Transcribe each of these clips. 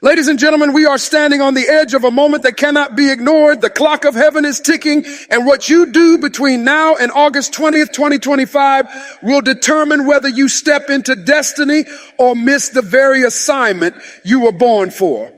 Ladies and gentlemen, we are standing on the edge of a moment that cannot be ignored. The clock of heaven is ticking, and what you do between now and August 20th, 2025 will determine whether you step into destiny or miss the very assignment you were born for.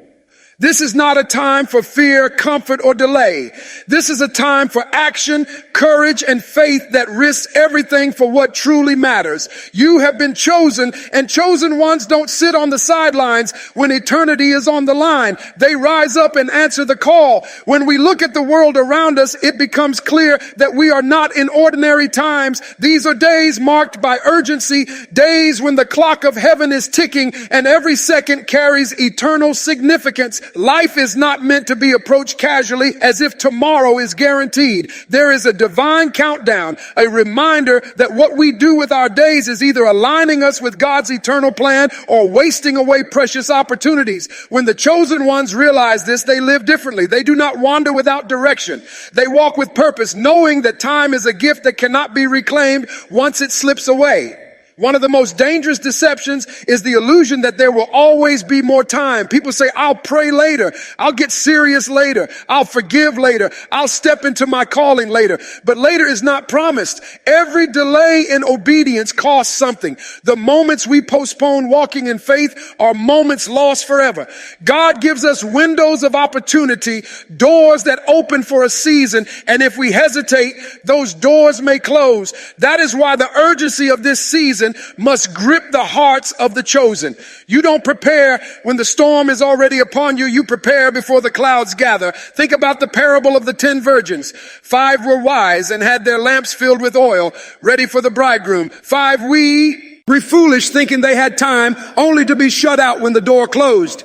This is not a time for fear, comfort, or delay. This is a time for action, courage, and faith that risks everything for what truly matters. You have been chosen, and chosen ones don't sit on the sidelines when eternity is on the line. They rise up and answer the call. When we look at the world around us, it becomes clear that we are not in ordinary times. These are days marked by urgency, days when the clock of heaven is ticking and every second carries eternal significance. Life is not meant to be approached casually as if tomorrow is guaranteed. There is a divine countdown, a reminder that what we do with our days is either aligning us with God's eternal plan or wasting away precious opportunities. When the chosen ones realize this, they live differently. They do not wander without direction. They walk with purpose, knowing that time is a gift that cannot be reclaimed once it slips away. One of the most dangerous deceptions is the illusion that there will always be more time. People say, I'll pray later. I'll get serious later. I'll forgive later. I'll step into my calling later. But later is not promised. Every delay in obedience costs something. The moments we postpone walking in faith are moments lost forever. God gives us windows of opportunity, doors that open for a season. And if we hesitate, those doors may close. That is why the urgency of this season must grip the hearts of the chosen. You don't prepare when the storm is already upon you. You prepare before the clouds gather. Think about the parable of the 10 virgins. 5 were wise and had their lamps filled with oil, ready for the bridegroom. 5 were foolish, thinking they had time, only to be shut out when the door closed.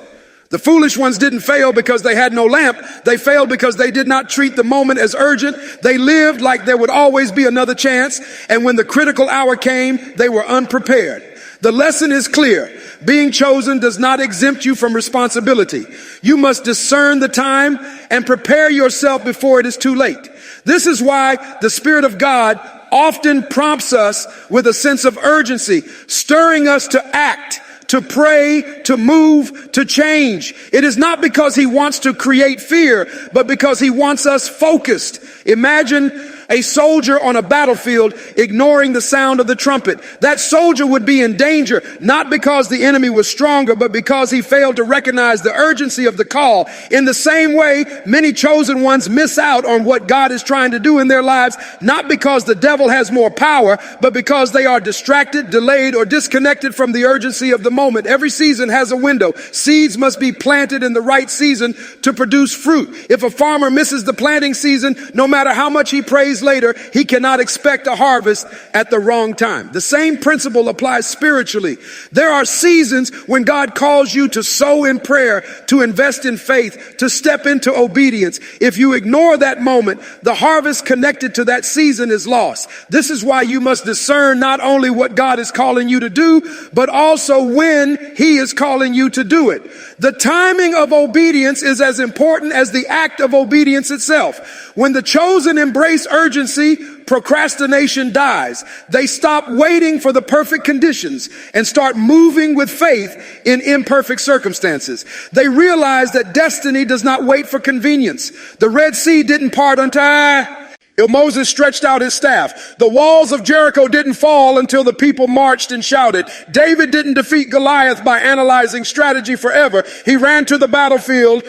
The foolish ones didn't fail because they had no lamp. They failed because they did not treat the moment as urgent. They lived like there would always be another chance. And when the critical hour came, they were unprepared. The lesson is clear. Being chosen does not exempt you from responsibility. You must discern the time and prepare yourself before it is too late. This is why the Spirit of God often prompts us with a sense of urgency, stirring us to act, to pray, to move, to change. It is not because he wants to create fear, but because he wants us focused. Imagine a soldier on a battlefield ignoring the sound of the trumpet. That soldier would be in danger, not because the enemy was stronger, but because he failed to recognize the urgency of the call. In the same way, many chosen ones miss out on what God is trying to do in their lives, not because the devil has more power, but because they are distracted, delayed, or disconnected from the urgency of the moment. Every season has a window. Seeds must be planted in the right season to produce fruit. If a farmer misses the planting season, no matter how much he prays later, he cannot expect a harvest at the wrong time. The same principle applies spiritually. There are seasons when God calls you to sow in prayer, to invest in faith, to step into obedience. If you ignore that moment, the harvest connected to that season is lost. This is why you must discern not only what God is calling you to do, but also when he is calling you to do it. The timing of obedience is as important as the act of obedience itself. When the chosen embrace urgency, procrastination dies. They stop waiting for the perfect conditions and start moving with faith in imperfect circumstances. They realize that destiny does not wait for convenience. The Red Sea didn't part until Moses stretched out his staff. The walls of Jericho didn't fall until the people marched and shouted. David didn't defeat Goliath by analyzing strategy forever. He ran to the battlefield.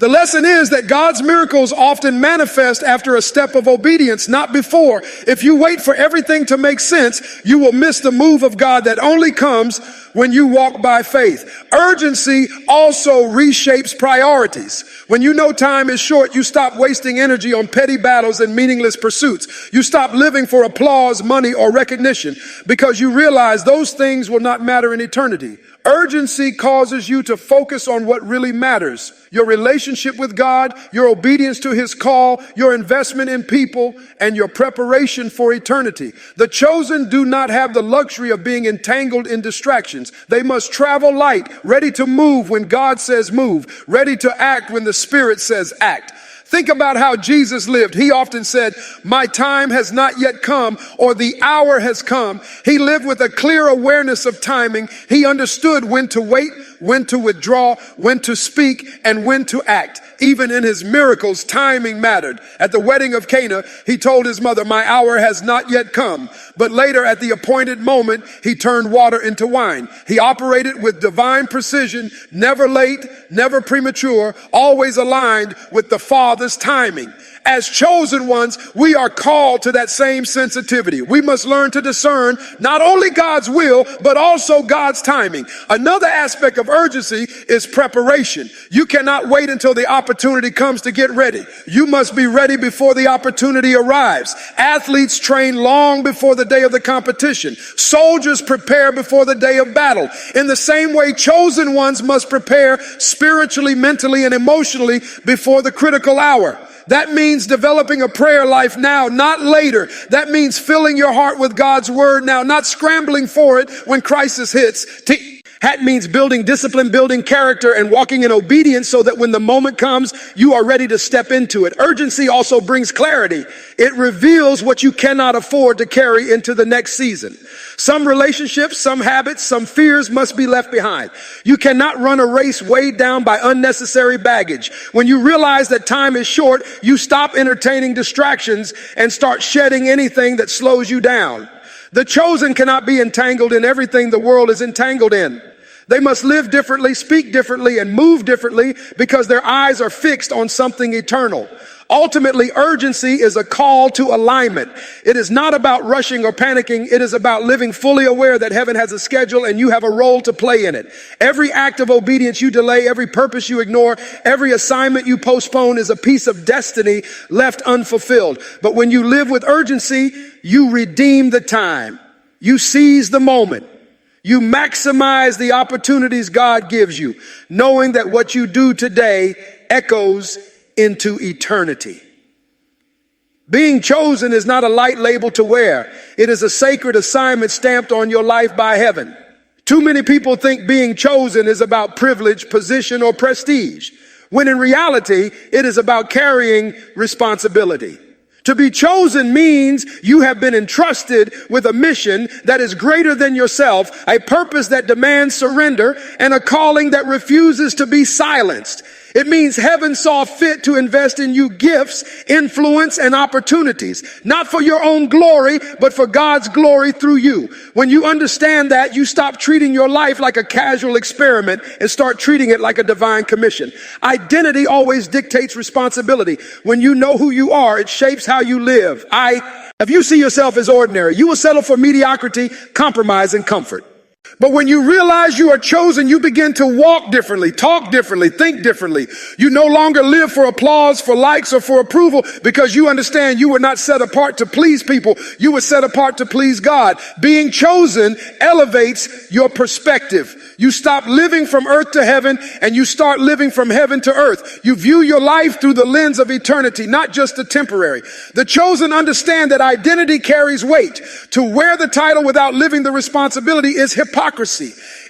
The lesson is that God's miracles often manifest after a step of obedience, not before. If you wait for everything to make sense, you will miss the move of God that only comes when you walk by faith. Urgency also reshapes priorities. When you know time is short, you stop wasting energy on petty battles and meaningless pursuits. You stop living for applause, money, or recognition because you realize those things will not matter in eternity. Urgency causes you to focus on what really matters. Your relationship with God, your obedience to his call, your investment in people, and your preparation for eternity. The chosen do not have the luxury of being entangled in distractions. They must travel light, ready to move when God says move, ready to act when the Spirit says act. Think about how Jesus lived. He often said, my time has not yet come, or the hour has come. He lived with a clear awareness of timing. He understood when to wait, when to withdraw, when to speak, and when to act. Even in his miracles, timing mattered. At the wedding of Cana, he told his mother, "My hour has not yet come." But later, at the appointed moment, he turned water into wine. He operated with divine precision, never late, never premature, always aligned with the Father's timing. As chosen ones, we are called to that same sensitivity. We must learn to discern not only God's will, but also God's timing. Another aspect of urgency is preparation. You cannot wait until the opportunity comes to get ready. You must be ready before the opportunity arrives. Athletes train long before the day of the competition. Soldiers prepare before the day of battle. In the same way, chosen ones must prepare spiritually, mentally, and emotionally before the critical hour. That means developing a prayer life now, not later. That means filling your heart with God's word now, not scrambling for it when crisis hits. That means building discipline, building character, and walking in obedience so that when the moment comes, you are ready to step into it. Urgency also brings clarity. It reveals what you cannot afford to carry into the next season. Some relationships, some habits, some fears must be left behind. You cannot run a race weighed down by unnecessary baggage. When you realize that time is short, you stop entertaining distractions and start shedding anything that slows you down. The chosen cannot be entangled in everything the world is entangled in. They must live differently, speak differently, and move differently because their eyes are fixed on something eternal. Ultimately, urgency is a call to alignment. It is not about rushing or panicking. It is about living fully aware that heaven has a schedule and you have a role to play in it. Every act of obedience you delay, every purpose you ignore, every assignment you postpone is a piece of destiny left unfulfilled. But when you live with urgency, you redeem the time. You seize the moment. You maximize the opportunities God gives you, knowing that what you do today echoes into eternity. Being chosen is not a light label to wear. It is a sacred assignment stamped on your life by heaven. Too many people think being chosen is about privilege, position, or prestige, when in reality, it is about carrying responsibility. To be chosen means you have been entrusted with a mission that is greater than yourself, a purpose that demands surrender, and a calling that refuses to be silenced. It means heaven saw fit to invest in you gifts, influence, and opportunities, not for your own glory, but for God's glory through you. When you understand that, you stop treating your life like a casual experiment and start treating it like a divine commission. Identity always dictates responsibility. When you know who you are, it shapes how you live. If you see yourself as ordinary, you will settle for mediocrity, compromise, and comfort. But when you realize you are chosen, you begin to walk differently, talk differently, think differently. You no longer live for applause, for likes, or for approval because you understand you were not set apart to please people. You were set apart to please God. Being chosen elevates your perspective. You stop living from earth to heaven and you start living from heaven to earth. You view your life through the lens of eternity, not just the temporary. The chosen understand that identity carries weight. To wear the title without living the responsibility is hypocrisy.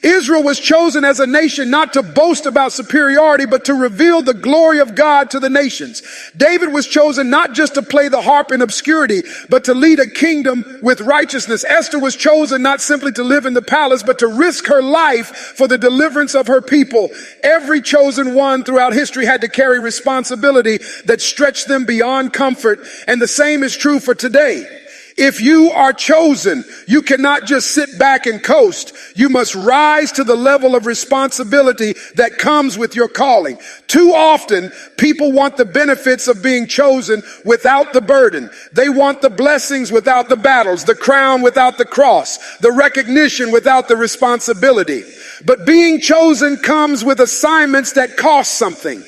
Israel was chosen as a nation not to boast about superiority, but to reveal the glory of God to the nations. David was chosen not just to play the harp in obscurity, but to lead a kingdom with righteousness. Esther was chosen not simply to live in the palace, but to risk her life for the deliverance of her people. Every chosen one throughout history had to carry responsibility that stretched them beyond comfort. And the same is true for today. If you are chosen, you cannot just sit back and coast. You must rise to the level of responsibility that comes with your calling. Too often, people want the benefits of being chosen without the burden. They want the blessings without the battles, the crown without the cross, the recognition without the responsibility. But being chosen comes with assignments that cost something.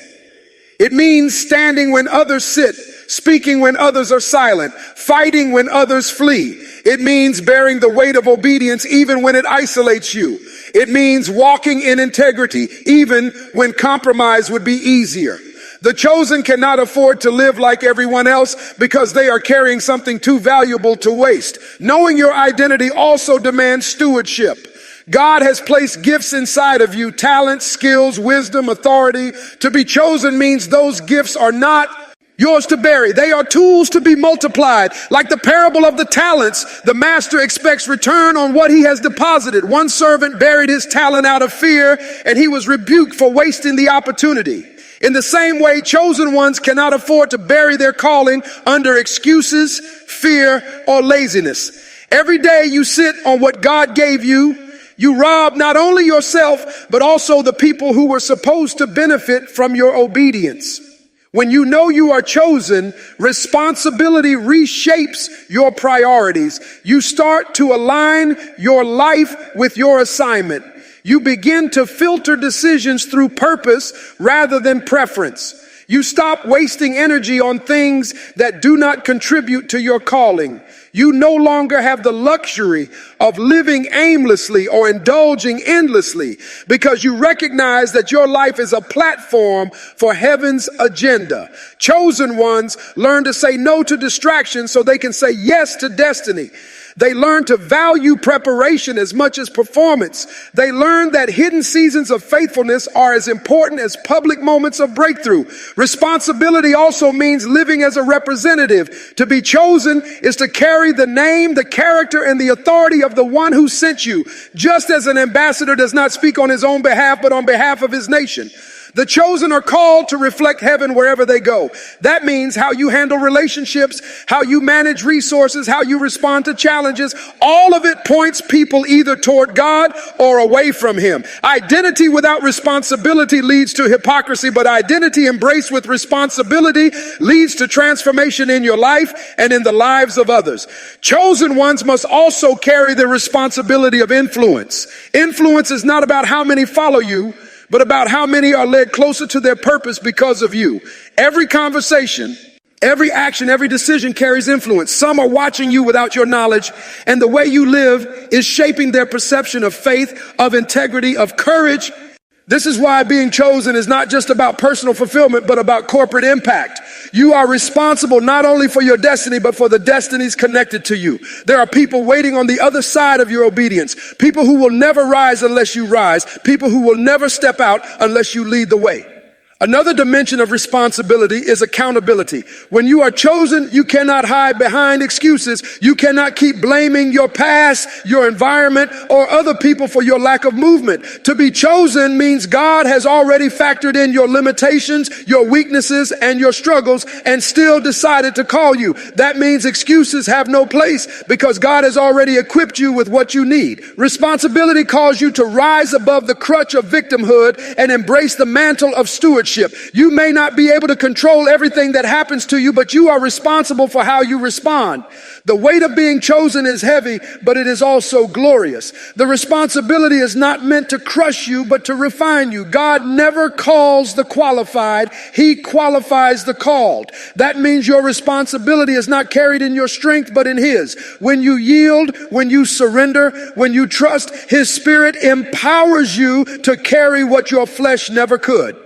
It means standing when others sit, speaking when others are silent, fighting when others flee. It means bearing the weight of obedience even when it isolates you. It means walking in integrity even when compromise would be easier. The chosen cannot afford to live like everyone else because they are carrying something too valuable to waste. Knowing your identity also demands stewardship. God has placed gifts inside of you, talents, skills, wisdom, authority. To be chosen means those gifts are not yours to bury. They are tools to be multiplied. Like the parable of the talents, the master expects return on what he has deposited. One servant buried his talent out of fear, and he was rebuked for wasting the opportunity. In the same way, chosen ones cannot afford to bury their calling under excuses, fear, or laziness. Every day you sit on what God gave you, you rob not only yourself, but also the people who were supposed to benefit from your obedience. When you know you are chosen, responsibility reshapes your priorities. You start to align your life with your assignment. You begin to filter decisions through purpose rather than preference. You stop wasting energy on things that do not contribute to your calling. You no longer have the luxury of living aimlessly or indulging endlessly, because you recognize that your life is a platform for heaven's agenda. Chosen ones learn to say no to distractions so they can say yes to destiny. They learn to value preparation as much as performance. They learn that hidden seasons of faithfulness are as important as public moments of breakthrough. Responsibility also means living as a representative. To be chosen is to carry the name, the character, and the authority of the one who sent you, just as an ambassador does not speak on his own behalf, but on behalf of his nation. The chosen are called to reflect heaven wherever they go. That means how you handle relationships, how you manage resources, how you respond to challenges. All of it points people either toward God or away from him. Identity without responsibility leads to hypocrisy, but identity embraced with responsibility leads to transformation in your life and in the lives of others. Chosen ones must also carry the responsibility of influence. Influence is not about how many follow you, but about how many are led closer to their purpose because of you. Every conversation, every action, every decision carries influence. Some are watching you without your knowledge, and the way you live is shaping their perception of faith, of integrity, of courage. This is why being chosen is not just about personal fulfillment, but about corporate impact. You are responsible not only for your destiny, but for the destinies connected to you. There are people waiting on the other side of your obedience. People who will never rise unless you rise. People who will never step out unless you lead the way. Another dimension of responsibility is accountability. When you are chosen, you cannot hide behind excuses. You cannot keep blaming your past, your environment, or other people for your lack of movement. To be chosen means God has already factored in your limitations, your weaknesses, and your struggles, and still decided to call you. That means excuses have no place because God has already equipped you with what you need. Responsibility calls you to rise above the crutch of victimhood and embrace the mantle of stewardship. You may not be able to control everything that happens to you, but you are responsible for how you respond. The weight of being chosen is heavy, but it is also glorious. The responsibility is not meant to crush you, but to refine you. God never calls the qualified. He qualifies the called. That means your responsibility is not carried in your strength, but in his. When you yield, when you surrender, when you trust, his spirit empowers you to carry what your flesh never could.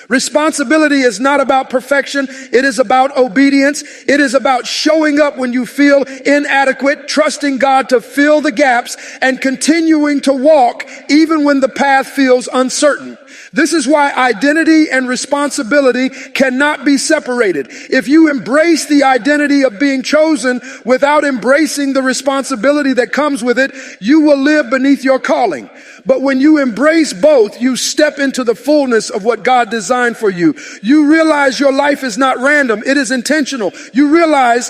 Responsibility is not about perfection. It is about obedience. It is about showing up when you feel inadequate, trusting God to fill the gaps, and continuing to walk even when the path feels uncertain. This is why identity and responsibility cannot be separated. If you embrace the identity of being chosen without embracing the responsibility that comes with it, you will live beneath your calling. But when you embrace both, you step into the fullness of what God designed for you. You realize your life is not random. It is intentional. You realize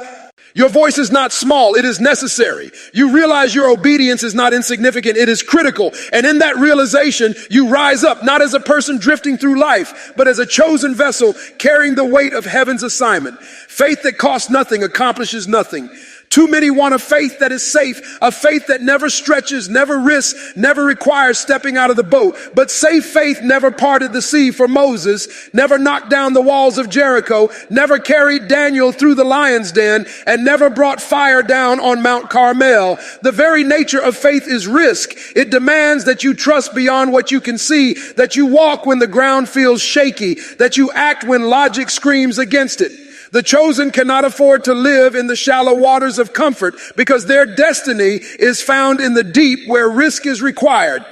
your voice is not small, it is necessary. You realize your obedience is not insignificant, it is critical. And in that realization, you rise up, not as a person drifting through life, but as a chosen vessel carrying the weight of heaven's assignment. Faith that costs nothing accomplishes nothing. Too many want a faith that is safe, a faith that never stretches, never risks, never requires stepping out of the boat. But safe faith never parted the sea for Moses, never knocked down the walls of Jericho, never carried Daniel through the lion's den, and never brought fire down on Mount Carmel. The very nature of faith is risk. It demands that you trust beyond what you can see, that you walk when the ground feels shaky, that you act when logic screams against it. The chosen cannot afford to live in the shallow waters of comfort because their destiny is found in the deep where risk is required.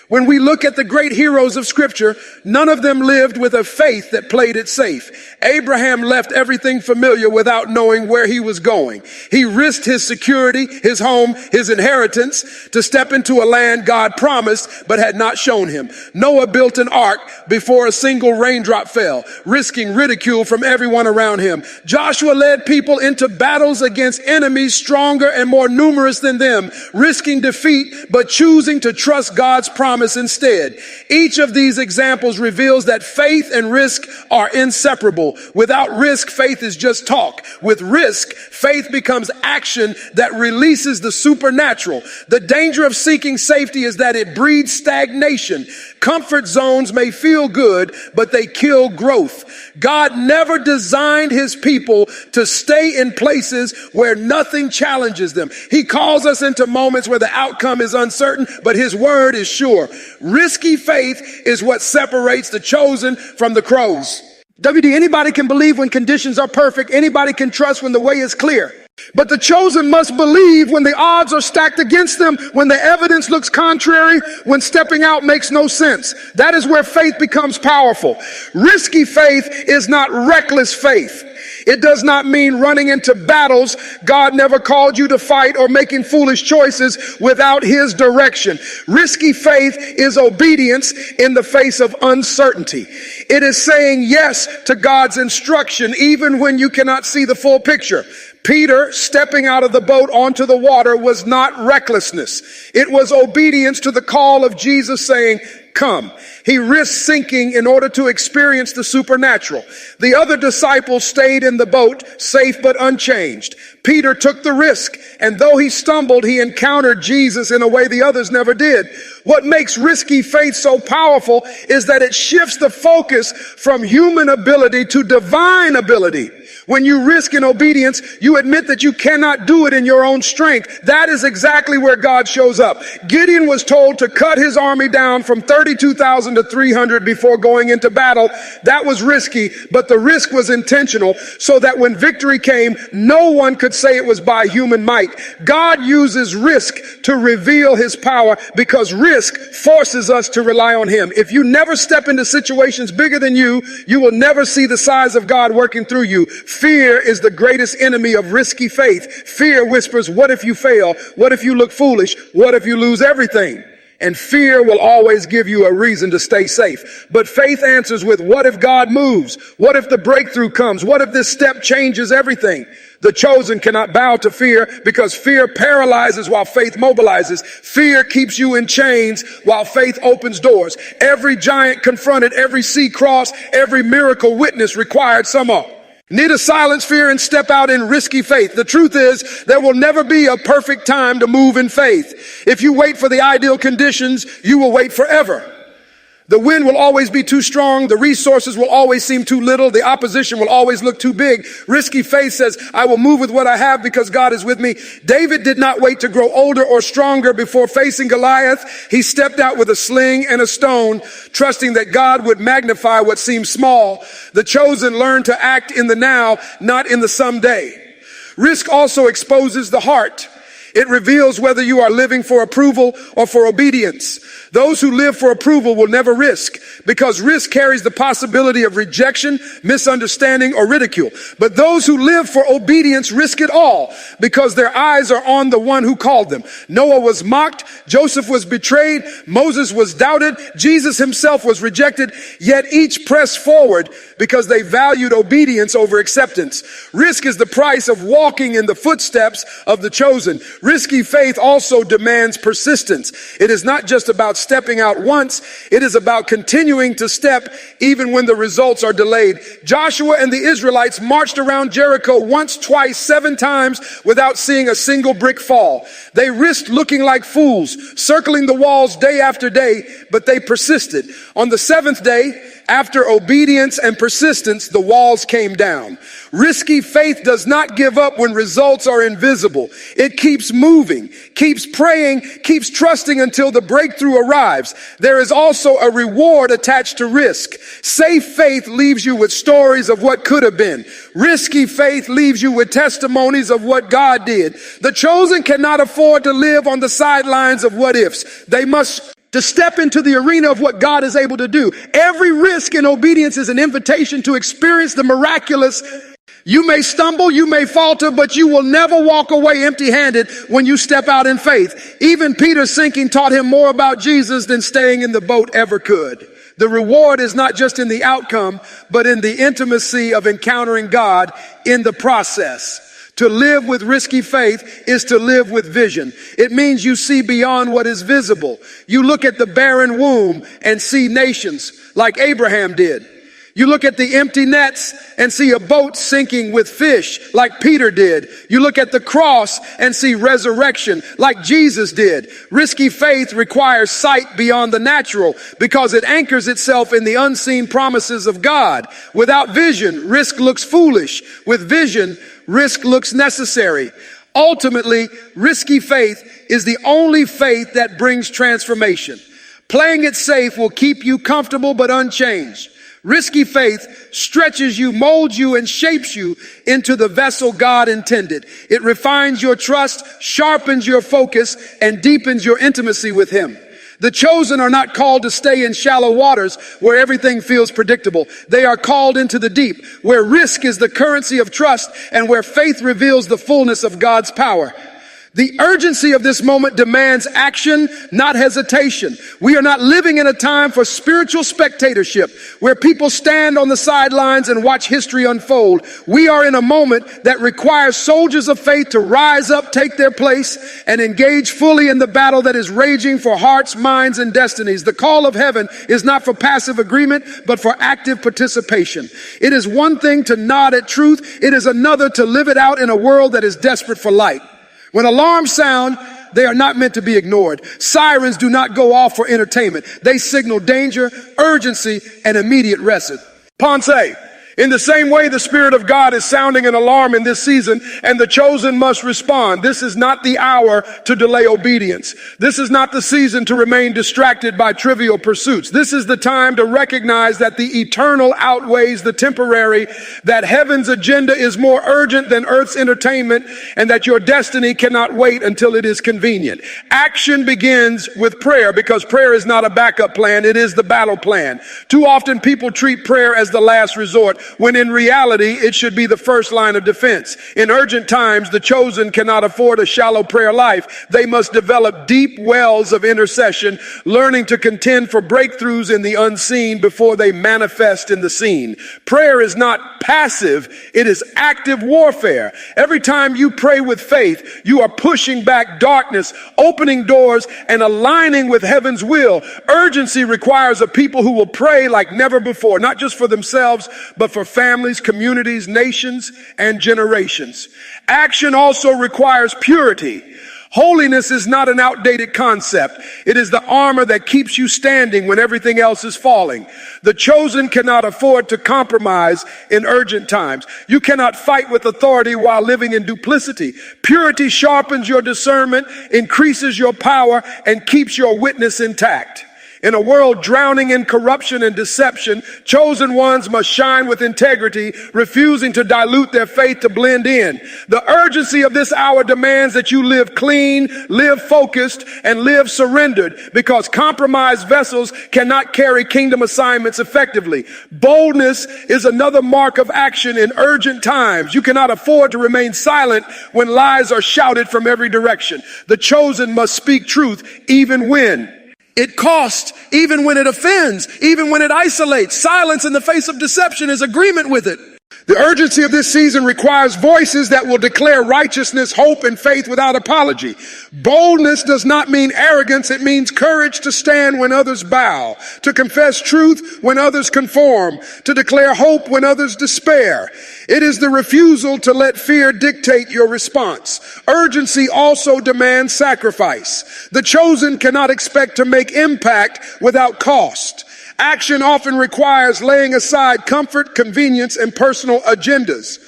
When we look at the great heroes of Scripture, none of them lived with a faith that played it safe. Abraham left everything familiar without knowing where he was going. He risked his security, his home, his inheritance to step into a land God promised but had not shown him. Noah built an ark before a single raindrop fell, risking ridicule from everyone around him. Joshua led people into battles against enemies stronger and more numerous than them, risking defeat but choosing to trust God's promise instead. Each of these examples reveals that faith and risk are inseparable. Without risk, faith is just talk. With risk, faith becomes action that releases the supernatural. The danger of seeking safety is that it breeds stagnation. Comfort zones may feel good, but they kill growth. God never designed his people to stay in places where nothing challenges them. He calls us into moments where the outcome is uncertain, but his word is sure. Risky faith is what separates the chosen from the crows. WD, anybody can believe when conditions are perfect. Anybody can trust when the way is clear. But the chosen must believe when the odds are stacked against them, when the evidence looks contrary, when stepping out makes no sense. That is where faith becomes powerful. Risky faith is not reckless faith. It does not mean running into battles God never called you to fight or making foolish choices without his direction. Risky faith is obedience in the face of uncertainty. It is saying yes to God's instruction even when you cannot see the full picture. Peter stepping out of the boat onto the water was not recklessness. It was obedience to the call of Jesus saying, come. He risked sinking in order to experience the supernatural. The other disciples stayed in the boat, safe but unchanged. Peter took the risk, and though he stumbled, he encountered Jesus in a way the others never did. What makes risky faith so powerful is that it shifts the focus from human ability to divine ability. When you risk in obedience, you admit that you cannot do it in your own strength. That is exactly where God shows up. Gideon was told to cut his army down from 32,000 to 300 before going into battle. That was risky, but the risk was intentional so that when victory came, no one could say it was by human might. God uses risk to reveal his power because risk forces us to rely on him. If you never step into situations bigger than you, you will never see the size of God working through you. Fear is the greatest enemy of risky faith. Fear whispers, what if you fail? What if you look foolish? What if you lose everything? And fear will always give you a reason to stay safe. But faith answers with, what if God moves? What if the breakthrough comes? What if this step changes everything? The chosen cannot bow to fear because fear paralyzes while faith mobilizes. Fear keeps you in chains while faith opens doors. Every giant confronted, every sea crossed, every miracle witnessed required some of. Need to silence fear and step out in risky faith. The truth is, there will never be a perfect time to move in faith. If you wait for the ideal conditions, you will wait forever. The wind will always be too strong. The resources will always seem too little. The opposition will always look too big. Risky faith says, I will move with what I have because God is with me. David did not wait to grow older or stronger before facing Goliath. He stepped out with a sling and a stone, trusting that God would magnify what seemed small. The chosen learn to act in the now, not in the someday. Risk also exposes the heart. It reveals whether you are living for approval or for obedience. Those who live for approval will never risk because risk carries the possibility of rejection, misunderstanding, or ridicule. But those who live for obedience risk it all because their eyes are on the one who called them. Noah was mocked. Joseph was betrayed. Moses was doubted. Jesus himself was rejected. Yet each pressed forward because they valued obedience over acceptance. Risk is the price of walking in the footsteps of the chosen. Risky faith also demands persistence. It is not just about stepping out once. It is about continuing to step even when the results are delayed. Joshua and the Israelites marched around Jericho once, twice, 7 times without seeing a single brick fall. They risked looking like fools, circling the walls day after day, but they persisted. On the 7th day, after obedience and persistence, the walls came down. Risky faith does not give up when results are invisible. It keeps moving, keeps praying, keeps trusting until the breakthrough arrives. There is also a reward attached to risk. Safe faith leaves you with stories of what could have been. Risky faith leaves you with testimonies of what God did. The chosen cannot afford to live on the sidelines of what ifs. They must to step into the arena of what God is able to do. Every risk in obedience is an invitation to experience the miraculous. You may stumble, you may falter, but you will never walk away empty-handed when you step out in faith. Even Peter's sinking taught him more about Jesus than staying in the boat ever could. The reward is not just in the outcome, but in the intimacy of encountering God in the process. To live with risky faith is to live with vision. It means you see beyond what is visible. You look at the barren womb and see nations like Abraham did. You look at the empty nets and see a boat sinking with fish like Peter did. You look at the cross and see resurrection like Jesus did. Risky faith requires sight beyond the natural because it anchors itself in the unseen promises of God. Without vision, risk looks foolish. With vision, risk looks necessary. Ultimately, risky faith is the only faith that brings transformation. Playing it safe will keep you comfortable but unchanged. Risky faith stretches you, molds you, and shapes you into the vessel God intended. It refines your trust, sharpens your focus, and deepens your intimacy with Him. The chosen are not called to stay in shallow waters where everything feels predictable. They are called into the deep, where risk is the currency of trust and where faith reveals the fullness of God's power. The urgency of this moment demands action, not hesitation. We are not living in a time for spiritual spectatorship, where people stand on the sidelines and watch history unfold. We are in a moment that requires soldiers of faith to rise up, take their place, and engage fully in the battle that is raging for hearts, minds, and destinies. The call of heaven is not for passive agreement, but for active participation. It is one thing to nod at truth. It is another to live it out in a world that is desperate for light. When alarms sound, they are not meant to be ignored. Sirens do not go off for entertainment. They signal danger, urgency, and immediate rescue. Ponce, in the same way the Spirit of God is sounding an alarm in this season, and the chosen must respond. This is not the hour to delay obedience. This is not the season to remain distracted by trivial pursuits. This is the time to recognize that the eternal outweighs the temporary, that heaven's agenda is more urgent than earth's entertainment, and that your destiny cannot wait until it is convenient. Action begins with prayer, because prayer is not a backup plan. It is the battle plan. Too often people treat prayer as the last resort, when in reality, it should be the first line of defense. In urgent times, the chosen cannot afford a shallow prayer life. They must develop deep wells of intercession, learning to contend for breakthroughs in the unseen before they manifest in the seen. Prayer is not passive, it is active warfare. Every time you pray with faith, you are pushing back darkness, opening doors, and aligning with heaven's will. Urgency requires a people who will pray like never before, not just for themselves, but for families, communities, nations, and generations. Action also requires purity. Holiness is not an outdated concept. It is the armor that keeps you standing when everything else is falling. The chosen cannot afford to compromise in urgent times. You cannot fight with authority while living in duplicity. Purity sharpens your discernment, increases your power, and keeps your witness intact. In a world drowning in corruption and deception, chosen ones must shine with integrity, refusing to dilute their faith to blend in. The urgency of this hour demands that you live clean, live focused, and live surrendered, because compromised vessels cannot carry kingdom assignments effectively. Boldness is another mark of action in urgent times. You cannot afford to remain silent when lies are shouted from every direction. The chosen must speak truth even when it costs, even when it offends, even when it isolates. Silence in the face of deception is agreement with it. The urgency of this season requires voices that will declare righteousness, hope, and faith without apology. Boldness does not mean arrogance. It means courage to stand when others bow, to confess truth when others conform, to declare hope when others despair. It is the refusal to let fear dictate your response. Urgency also demands sacrifice. The chosen cannot expect to make impact without cost. Action often requires laying aside comfort, convenience, and personal agendas.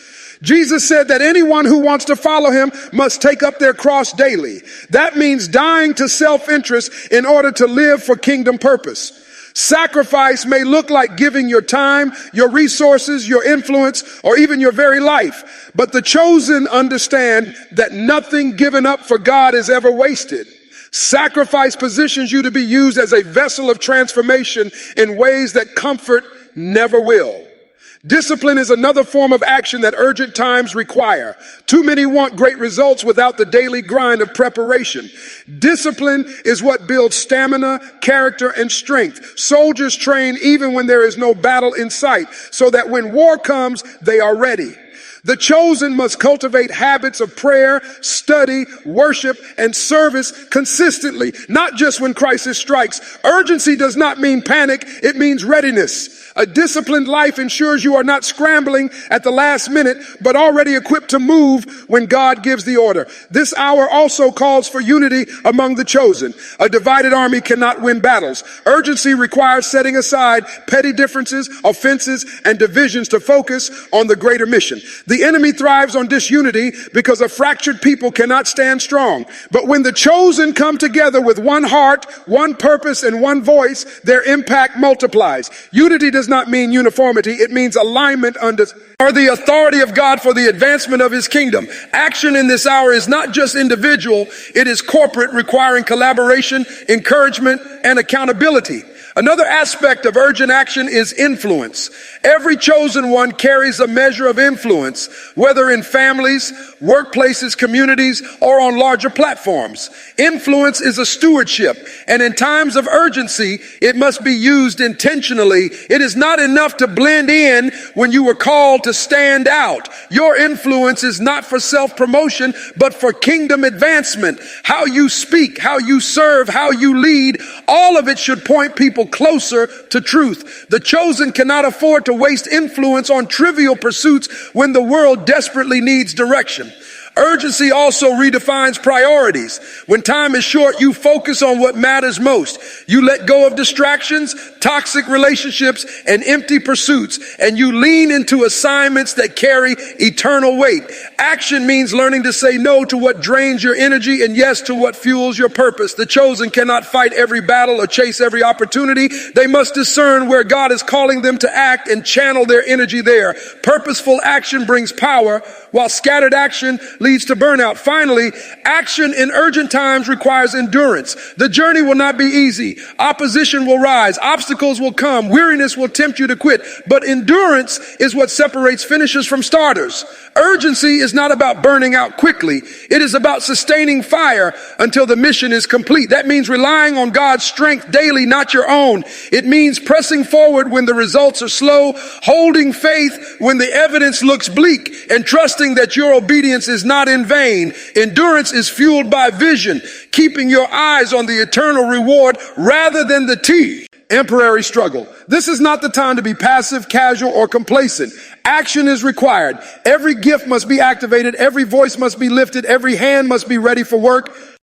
Jesus said that anyone who wants to follow him must take up their cross daily. That means dying to self-interest in order to live for kingdom purpose. Sacrifice may look like giving your time, your resources, your influence, or even your very life. But the chosen understand that nothing given up for God is ever wasted. Sacrifice positions you to be used as a vessel of transformation in ways that comfort never will. Discipline is another form of action that urgent times require. Too many want great results without the daily grind of preparation. Discipline is what builds stamina, character, and strength. Soldiers train even when there is no battle in sight, so that when war comes, they are ready. The chosen must cultivate habits of prayer, study, worship, and service consistently, not just when crisis strikes. Urgency does not mean panic, it means readiness. A disciplined life ensures you are not scrambling at the last minute, but already equipped to move when God gives the order. This hour also calls for unity among the chosen. A divided army cannot win battles. Urgency requires setting aside petty differences, offenses, and divisions to focus on the greater mission. The enemy thrives on disunity because a fractured people cannot stand strong. But when the chosen come together with one heart, one purpose, and one voice, their impact multiplies. Unity does not mean uniformity. It means alignment under the authority of God for the advancement of his kingdom. Action in this hour is not just individual. It is corporate, requiring collaboration, encouragement, and accountability. Another aspect of urgent action is influence. Every chosen one carries a measure of influence, whether in families, workplaces, communities, or on larger platforms. Influence is a stewardship, and in times of urgency, it must be used intentionally. It is not enough to blend in when you were called to stand out. Your influence is not for self-promotion, but for kingdom advancement. How you speak, how you serve, how you lead, all of it should point people closer to truth. The chosen cannot afford to waste influence on trivial pursuits when the world desperately needs direction. Urgency also redefines priorities. When time is short, you focus on what matters most. You let go of distractions, toxic relationships, and empty pursuits, and you lean into assignments that carry eternal weight. Action means learning to say no to what drains your energy and yes to what fuels your purpose. The chosen cannot fight every battle or chase every opportunity. They must discern where God is calling them to act and channel their energy there. Purposeful action brings power, while scattered action leads to burnout. Finally, action in urgent times requires endurance. The journey will not be easy. Opposition will rise. Obstacles will come. Weariness will tempt you to quit. But endurance is what separates finishers from starters. Urgency is not about burning out quickly. It is about sustaining fire until the mission is complete. That means relying on God's strength daily, not your own. It means pressing forward when the results are slow, holding faith when the evidence looks bleak, and trusting that your obedience is not in vain. Endurance is fueled by vision, keeping your eyes on the eternal reward rather than the temporary struggle. This is not the time to be passive, casual, or complacent. Action is required. Every gift must be activated. Every voice must be lifted. Every hand must be ready for work.